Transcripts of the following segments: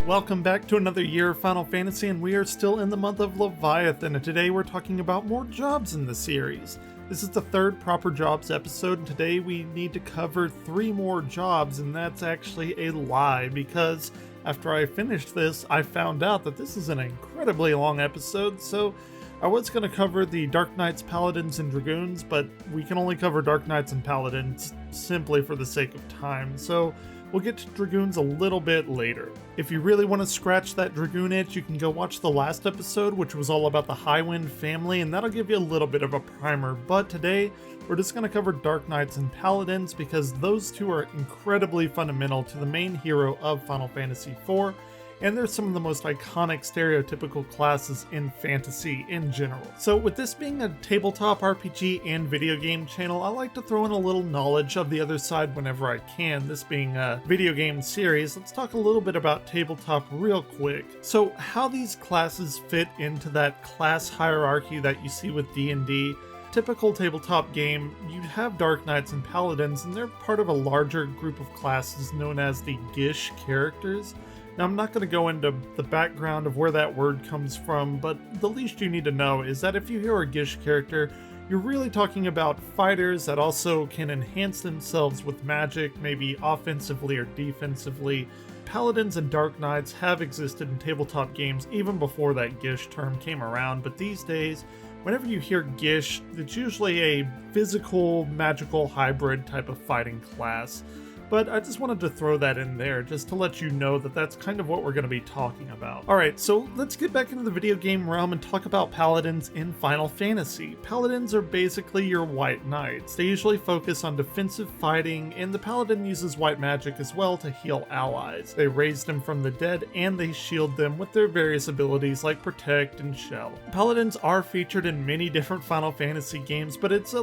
Welcome back to another year of Final Fantasy, and we are still in the month of Leviathan, and today we're talking about more jobs in the series. This is the third proper jobs episode, and today we need to cover 3 more jobs, and that's actually a lie, because after I finished this, I found out that this is an incredibly long episode, so I was going to cover the Dark Knights, Paladins, and Dragoons, but we can only cover Dark Knights and Paladins simply for the sake of time, so we'll get to Dragoons a little bit later. If you really want to scratch that Dragoon itch, you can go watch the last episode, which was all about the Highwind family, and that'll give you a little bit of a primer. But today, we're just going to cover Dark Knights and Paladins because those two are incredibly fundamental to the main hero of Final Fantasy IV, and they're some of the most iconic stereotypical classes in fantasy in general. So with this being a tabletop RPG and video game channel, I like to throw in a little knowledge of the other side whenever I can. This being a video game series, let's talk a little bit about tabletop real quick. So how these classes fit into that class hierarchy that you see with D&D. Typical tabletop game, you have Dark Knights and Paladins, and they're part of a larger group of classes known as the Gish characters. Now, I'm not going to go into the background of where that word comes from, but the least you need to know is that if you hear a Gish character, you're really talking about fighters that also can enhance themselves with magic, maybe offensively or defensively. Paladins and Dark Knights have existed in tabletop games even before that Gish term came around, but these days, whenever you hear Gish, it's usually a physical, magical hybrid type of fighting class. But I just wanted to throw that in there just to let you know that that's kind of what we're going to be talking about. Alright, so let's get back into the video game realm and talk about Paladins in Final Fantasy. Paladins are basically your white knights. They usually focus on defensive fighting, and the Paladin uses white magic as well to heal allies. They raise them from the dead, and they shield them with their various abilities like Protect and Shell. Paladins are featured in many different Final Fantasy games, but it's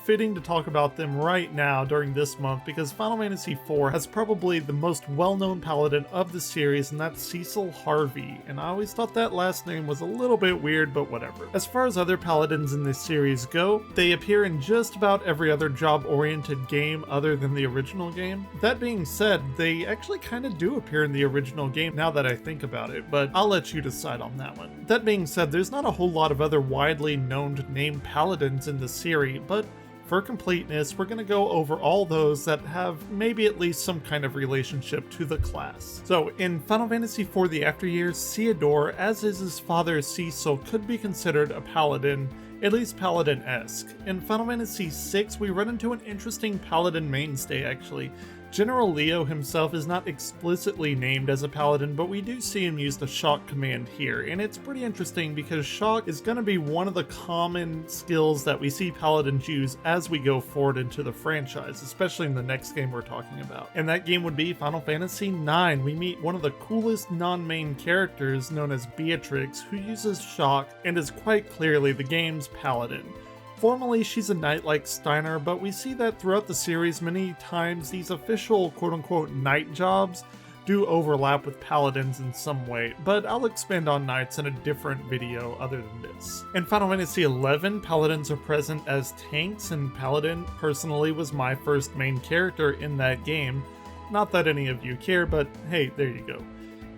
fitting to talk about them right now during this month because Final Fantasy IV has probably the most well-known paladin of the series, and that's Cecil Harvey, and I always thought that last name was a little bit weird, but whatever. As far as other paladins in this series go, they appear in just about every other job-oriented game other than the original game. That being said, they actually kind of do appear in the original game now that I think about it, but I'll let you decide on that one. That being said, there's not a whole lot of other widely known named paladins in the series, but for completeness, we're going to go over all those that have maybe at least some kind of relationship to the class. So in Final Fantasy IV The After Years, Theodore, as is his father Cecil, could be considered a paladin, at least paladin-esque. In Final Fantasy VI, we run into an interesting paladin mainstay actually. General Leo himself is not explicitly named as a paladin, but we do see him use the shock command here, and it's pretty interesting because shock is going to be one of the common skills that we see paladins use as we go forward into the franchise, especially in the next game we're talking about. And that game would be Final Fantasy IX. We meet one of the coolest non-main characters known as Beatrix, who uses shock and is quite clearly the game's paladin. Formally, she's a knight like Steiner, but we see that throughout the series many times these official quote-unquote knight jobs do overlap with paladins in some way, but I'll expand on knights in a different video other than this. In Final Fantasy XI, paladins are present as tanks, and paladin personally was my first main character in that game. Not that any of you care, but hey, there you go.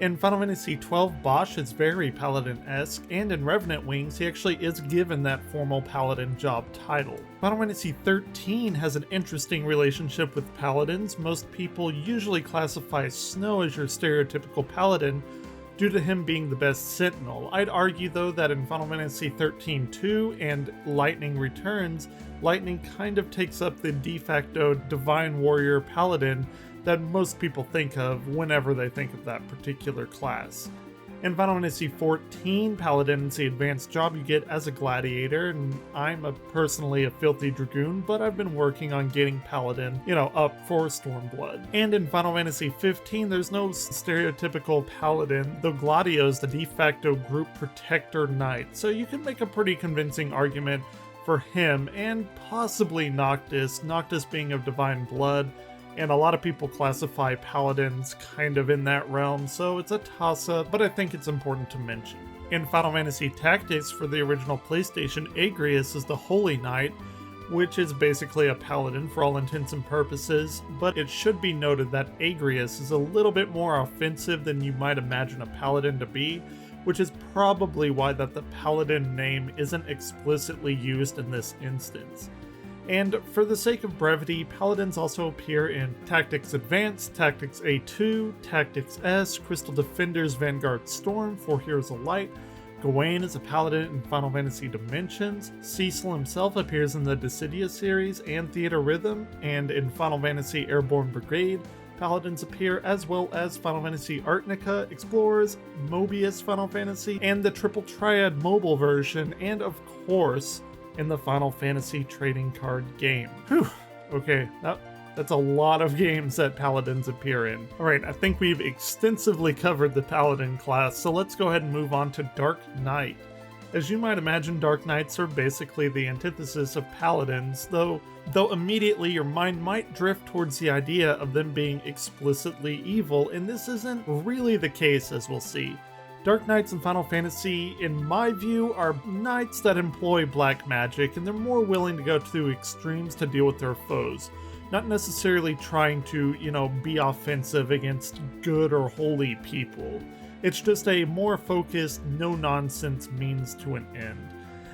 In Final Fantasy XII, Bosch is very paladin-esque, and in Revenant Wings, he actually is given that formal paladin job title. Final Fantasy XIII has an interesting relationship with paladins. Most people usually classify Snow as your stereotypical paladin due to him being the best sentinel. I'd argue though that in Final Fantasy XIII-2 and Lightning Returns, Lightning kind of takes up the de facto Divine Warrior Paladin that most people think of whenever they think of that particular class. In Final Fantasy XIV, Paladin is the advanced job you get as a gladiator, and I'm personally a filthy dragoon, but I've been working on getting Paladin, up for Stormblood. And in Final Fantasy XV, there's no stereotypical Paladin, though Gladio is the de facto group protector knight, so you can make a pretty convincing argument for him, and possibly Noctis being of divine blood, and a lot of people classify paladins kind of in that realm, so it's a toss-up, but I think it's important to mention. In Final Fantasy Tactics for the original PlayStation, Agrias is the Holy Knight, which is basically a paladin for all intents and purposes, but it should be noted that Agrius is a little bit more offensive than you might imagine a paladin to be, which is probably why that the paladin name isn't explicitly used in this instance. And for the sake of brevity, paladins also appear in Tactics Advanced, Tactics A2, Tactics S, Crystal Defenders, Vanguard Storm, 4 Heroes of Light. Gawain is a paladin in Final Fantasy Dimensions. Cecil himself appears in the Dissidia series and Theater Rhythm, and in Final Fantasy Airborne Brigade, paladins appear, as well as Final Fantasy Artnica, Explorers, Mobius Final Fantasy, and the Triple Triad mobile version, and of course, in the Final Fantasy trading card game. Whew, okay, that's a lot of games that paladins appear in. Alright, I think we've extensively covered the paladin class, so let's go ahead and move on to Dark Knight. As you might imagine, Dark Knights are basically the antithesis of paladins, though immediately your mind might drift towards the idea of them being explicitly evil, and this isn't really the case, as we'll see. Dark Knights in Final Fantasy, in my view, are knights that employ black magic, and they're more willing to go to extremes to deal with their foes. Not necessarily trying to, be offensive against good or holy people. It's just a more focused, no-nonsense means to an end.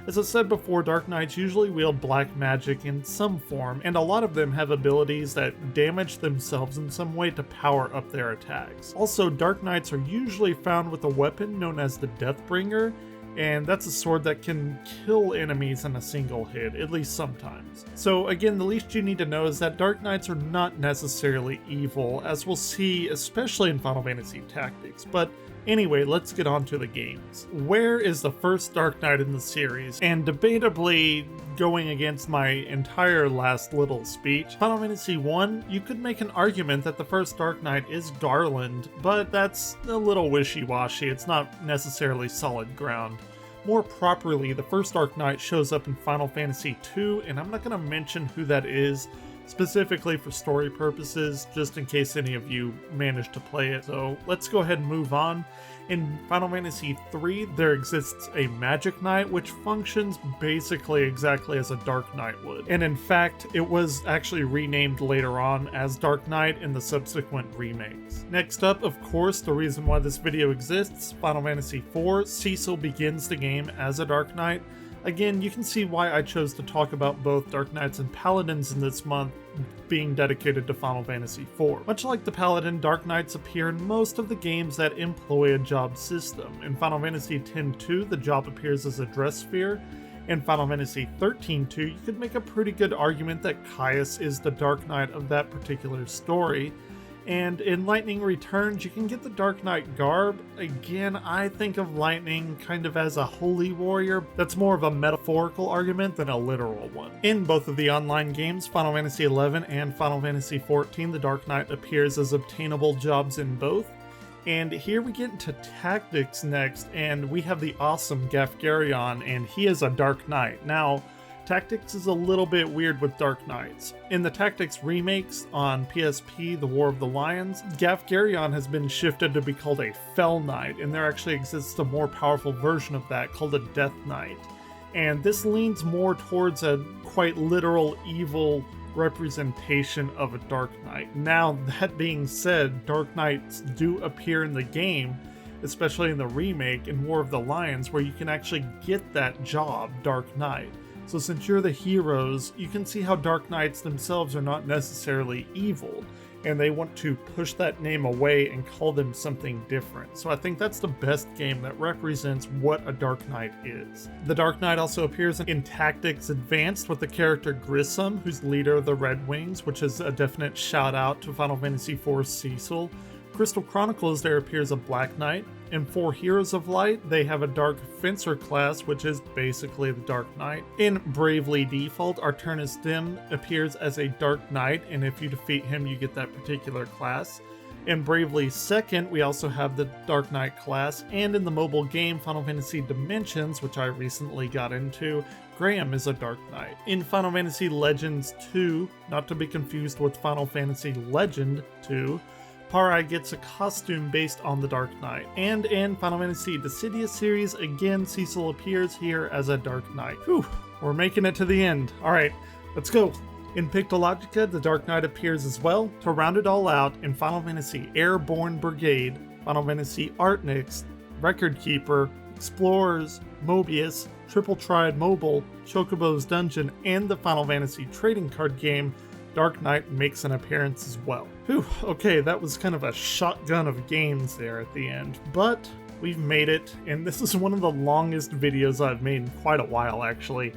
As I said before, Dark Knights usually wield black magic in some form, and a lot of them have abilities that damage themselves in some way to power up their attacks. Also, Dark Knights are usually found with a weapon known as the Deathbringer, and that's a sword that can kill enemies in a single hit, at least sometimes. So again, the least you need to know is that Dark Knights are not necessarily evil, as we'll see especially in Final Fantasy Tactics, but anyway, let's get on to the games. Where is the first Dark Knight in the series? And debatably, going against my entire last little speech, Final Fantasy 1, you could make an argument that the first Dark Knight is Garland, but that's a little wishy-washy, it's not necessarily solid ground. More properly, the first Dark Knight shows up in Final Fantasy 2, and I'm not going to mention who that is, specifically for story purposes, just in case any of you managed to play it. So let's go ahead and move on. In Final Fantasy III, there exists a Magic Knight, which functions basically exactly as a Dark Knight would. And in fact, it was actually renamed later on as Dark Knight in the subsequent remakes. Next up, of course, the reason why this video exists, Final Fantasy IV, Cecil begins the game as a Dark Knight. Again, you can see why I chose to talk about both Dark Knights and Paladins in this month being dedicated to Final Fantasy IV. Much like the Paladin, Dark Knights appear in most of the games that employ a job system. In Final Fantasy X-2, the job appears as a dress sphere. In Final Fantasy XIII-2, you could make a pretty good argument that Caius is the Dark Knight of that particular story. And in Lightning Returns, you can get the Dark Knight garb. Again, I think of Lightning kind of as a holy warrior. That's more of a metaphorical argument than a literal one. In both of the online games, Final Fantasy XI and Final Fantasy XIV, the Dark Knight appears as obtainable jobs in both. And here we get into Tactics next, and we have the awesome Gafgarion, and he is a Dark Knight. Now, Tactics is a little bit weird with Dark Knights. In the Tactics remakes on PSP, The War of the Lions, Gafgarion has been shifted to be called a Fell Knight, and there actually exists a more powerful version of that called a Death Knight. And this leans more towards a quite literal evil representation of a Dark Knight. Now, that being said, Dark Knights do appear in the game, especially in the remake in War of the Lions, where you can actually get that job, Dark Knight. So since you're the heroes, you can see how Dark Knights themselves are not necessarily evil, and they want to push that name away and call them something different. So I think that's the best game that represents what a Dark Knight is. The Dark Knight also appears in Tactics Advanced with the character Grissom, who's leader of the Red Wings, which is a definite shout out to Final Fantasy IV Cecil. Crystal Chronicles, there appears a Black Knight. In 4 Heroes of Light, they have a Dark Fencer class, which is basically the Dark Knight. In Bravely Default, Arturnus Dim appears as a Dark Knight, and if you defeat him, you get that particular class. In Bravely Second, we also have the Dark Knight class, and in the mobile game Final Fantasy Dimensions, which I recently got into, Graham is a Dark Knight. In Final Fantasy Legends 2, not to be confused with Final Fantasy Legend 2, Parai gets a costume based on the Dark Knight. And in Final Fantasy Dissidia series, again, Cecil appears here as a Dark Knight. Whew, we're making it to the end. Alright, Let's go! In Pictologica, the Dark Knight appears as well. To round it all out, in Final Fantasy Airborne Brigade, Final Fantasy Artnix, Record Keeper, Explorers, Mobius, Triple Triad Mobile, Chocobo's Dungeon, and the Final Fantasy trading card game, Dark Knight makes an appearance as well. Whew, okay, that was kind of a shotgun of games there at the end, but we've made it, and this is one of the longest videos I've made in quite a while, actually.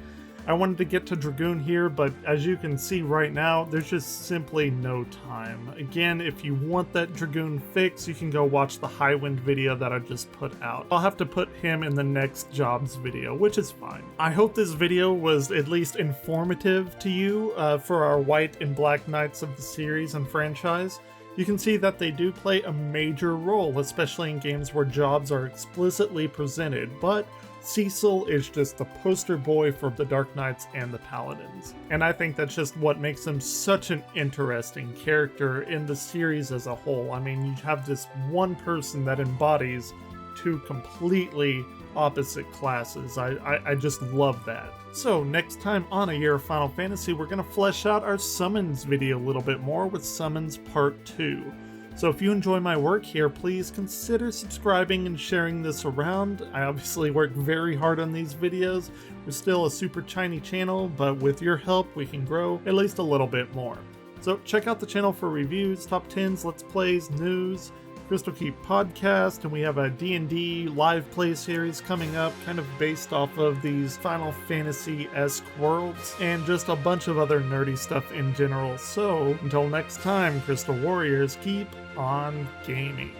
I wanted to get to Dragoon here, but as you can see right now, there's just simply no time. Again, if you want that Dragoon fix, you can go watch the Highwind video that I just put out. I'll have to put him in the next jobs video, which is fine. I hope this video was at least informative to you for our White and Black Knights of the series and franchise. You can see that they do play a major role, especially in games where jobs are explicitly presented, but Cecil is just the poster boy for the Dark Knights and the Paladins. And I think that's just what makes him such an interesting character in the series as a whole. I mean, you have this one person that embodies two completely opposite classes. I just love that. So next time on A Year of Final Fantasy, we're going to flesh out our Summons video a little bit more with Summons Part 2. So if you enjoy my work here, please consider subscribing and sharing this around. I obviously work very hard on these videos. We're still a super tiny channel, but with your help, we can grow at least a little bit more. So check out the channel for reviews, top 10s, let's plays, news, Crystal Keep podcast, and we have a D&D live play series coming up, kind of based off of these Final Fantasy-esque worlds, and just a bunch of other nerdy stuff in general. So until next time, Crystal Warriors, keep on gaming.